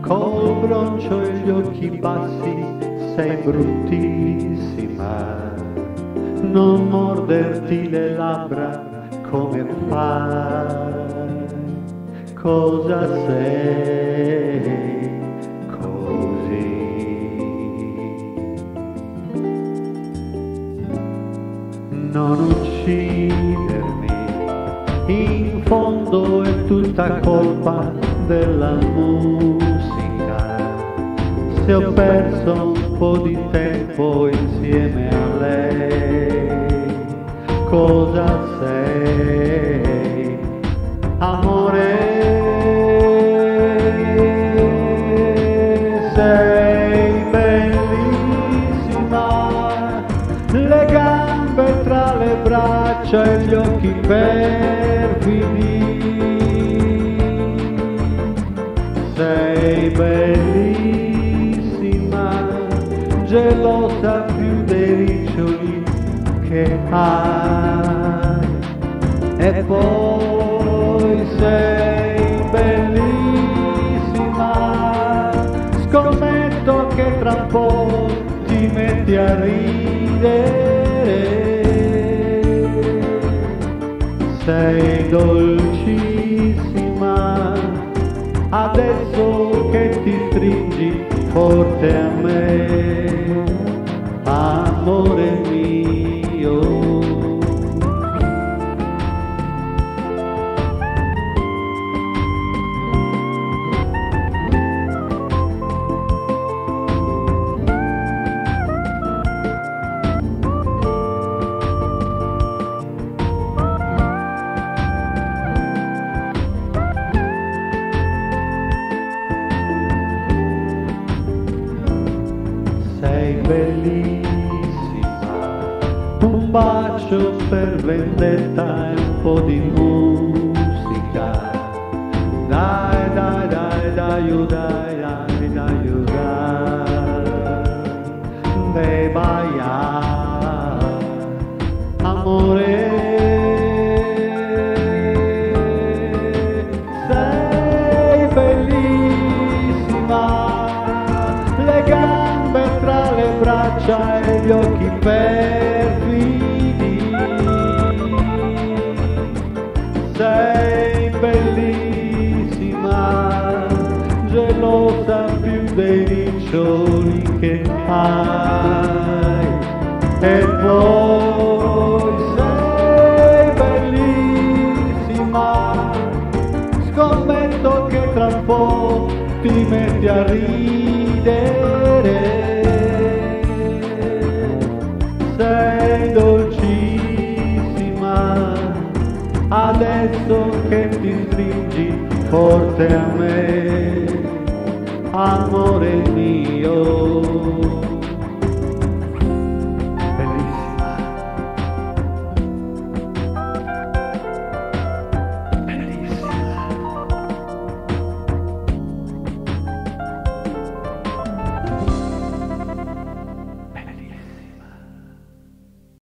col broncio e gli occhi bassi, sei bruttissima. Non morderti le labbra, come fai? Cosa sei così? Non uccidermi, in fondo è tutta colpa della musica. Se ho perso un po' di tempo insieme a lei, cosa sei, amore? Sei bellissima, le gambe tra le braccia e gli occhi perfidi. Sei bellissima, gelosa più dei riccioli che hai. E poi sei bellissima, scommetto che tra poco ti metti a ridere. Sei dolcissima, adesso che ti stringi forte a me, amore mio. Sei bellissima, un bacio per vendetta e un po' di musica. Dai, dai, dai, dai, dai, dai, dai, dai, dai, baia, amore. Sei bellissima, le gambe tra le braccia e gli occhi perfidi. Sei bellissima, gelosa più dei riccioli che hai. E poi sei bellissima, scommetto che tra poco ti metti a ridere. Sei dolcissima, adesso che ti stringi forte a me, amore mio.